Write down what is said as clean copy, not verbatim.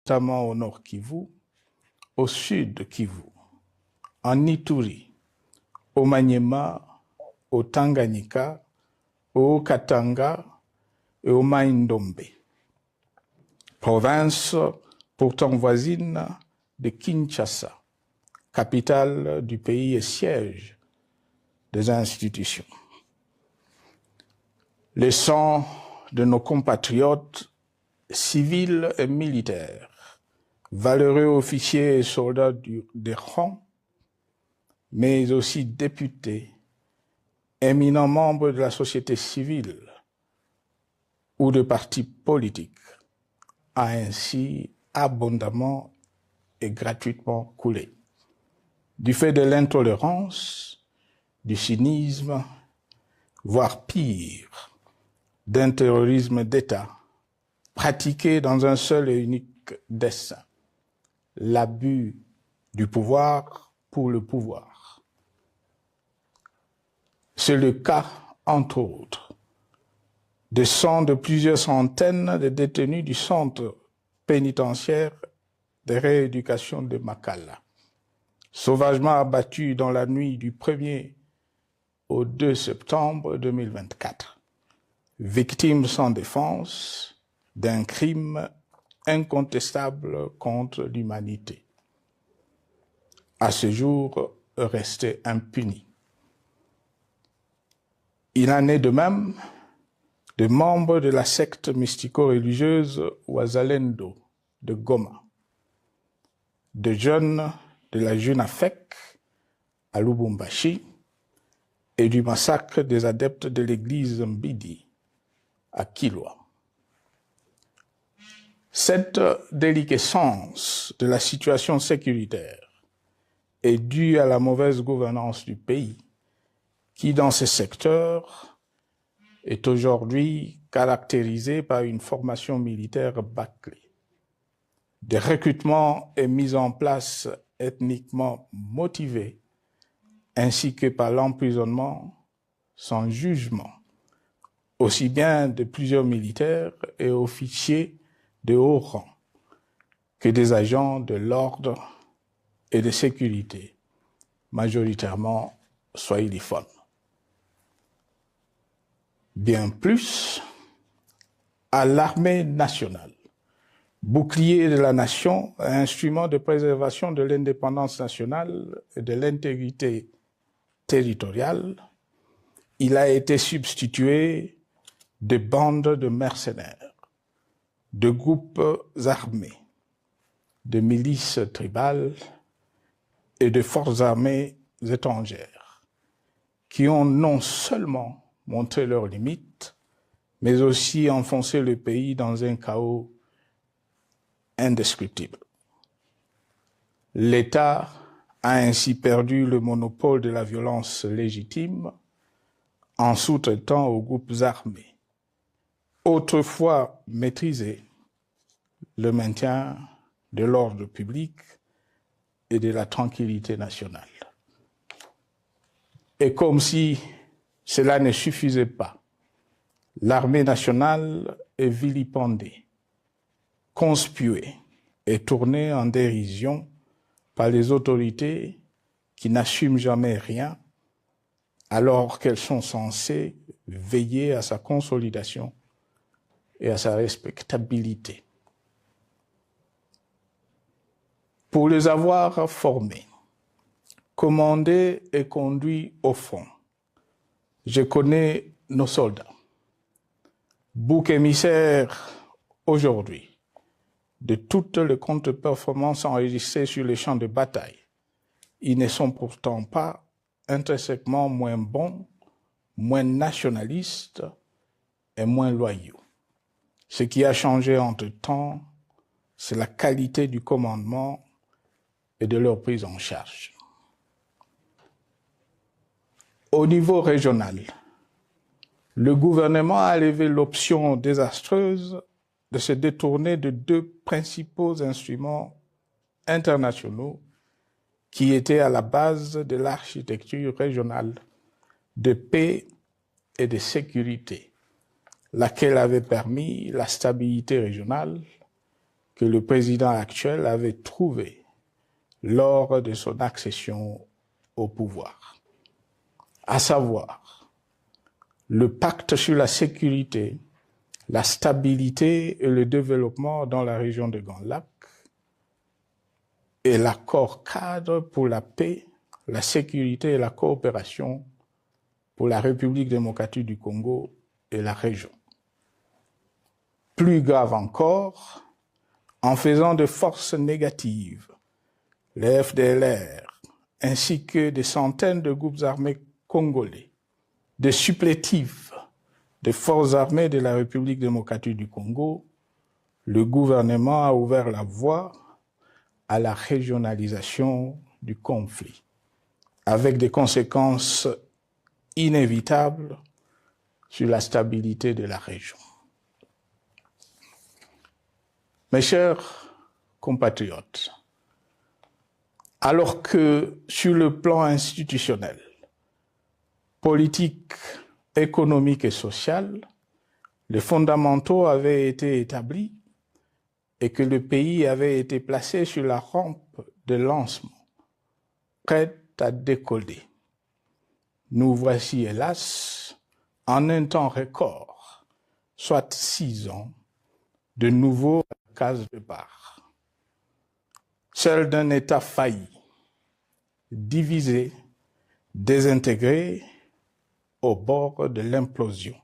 notamment au nord Kivu, au sud Kivu, en Ituri, au Maniema, au Tanganyika, au Katanga et au Mai-Ndombe, province pourtant voisine de Kinshasa, capitale du pays et siège des institutions. Le sang de nos compatriotes civils et militaires, valeureux officiers et soldats des rangs, mais aussi députés, éminents membres de la société civile ou de partis politiques, a ainsi abondamment et gratuitement coulé. Du fait de l'intolérance, du cynisme, voire pire, d'un terrorisme d'État pratiqué dans un seul et unique dessein, l'abus du pouvoir pour le pouvoir. C'est le cas, entre autres, de sang de plusieurs centaines de détenus du centre pénitentiaire de rééducation de Makala, sauvagement abattus dans la nuit du 1er au 2 septembre 2024, victimes sans défense d'un crime incontestable contre l'humanité, à ce jour resté impuni. Il en est de même de membres de la secte mystico-religieuse Wazalendo de Goma, de jeunes de la Junafek à Lubumbashi et du massacre des adeptes de l'église Mbidi à Kilwa. Cette déliquescence de la situation sécuritaire est due à la mauvaise gouvernance du pays qui, dans ces secteurs, est aujourd'hui caractérisé par une formation militaire bâclée, des recrutements et mises en place ethniquement motivés, ainsi que par l'emprisonnement sans jugement, aussi bien de plusieurs militaires et officiers de haut rang que des agents de l'ordre et de sécurité, majoritairement swahiliphones. Bien plus, à l'armée nationale, bouclier de la nation, instrument de préservation de l'indépendance nationale et de l'intégrité territoriale, il a été substitué de bandes de mercenaires, de groupes armés, de milices tribales et de forces armées étrangères qui ont non seulement montré leurs limites, mais aussi enfoncé le pays dans un chaos indescriptible. L'État a ainsi perdu le monopole de la violence légitime en sous-traitant aux groupes armés, autrefois maîtrisés, le maintien de l'ordre public et de la tranquillité nationale. Et comme si cela ne suffisait pas, l'armée nationale est vilipendée, conspuée et tournée en dérision par les autorités qui n'assument jamais rien alors qu'elles sont censées veiller à sa consolidation et à sa respectabilité. Pour les avoir formés, commandés et conduits au front, je connais nos soldats, boucs émissaires aujourd'hui de toutes les contre-performances enregistrées sur les champs de bataille. Ils ne sont pourtant pas intrinsèquement moins bons, moins nationalistes et moins loyaux. Ce qui a changé entre-temps, c'est la qualité du commandement et de leur prise en charge. Au niveau régional, le gouvernement a levé l'option désastreuse de se détourner de deux principaux instruments internationaux qui étaient à la base de l'architecture régionale de paix et de sécurité, laquelle avait permis la stabilité régionale que le président actuel avait trouvées lors de son accession au pouvoir, à savoir le pacte sur la sécurité, la stabilité et le développement dans la région de Grand Lac et l'accord cadre pour la paix, la sécurité et la coopération pour la République démocratique du Congo et la région. Plus grave encore, en faisant de forces négatives, les FDLR, ainsi que des centaines de groupes armés congolais, de supplétifs des forces armées de la République démocratique du Congo, le gouvernement a ouvert la voie à la régionalisation du conflit, avec des conséquences inévitables sur la stabilité de la région. Mes chers compatriotes, alors que sur le plan institutionnel, politique, économique et social, les fondamentaux avaient été établis et que le pays avait été placé sur la rampe de lancement, prêt à décoller. Nous voici, hélas, en un temps record, soit 6 ans, de nouveau à la case départ. Celle d'un État failli, divisé, désintégré, au bord de l'implosion.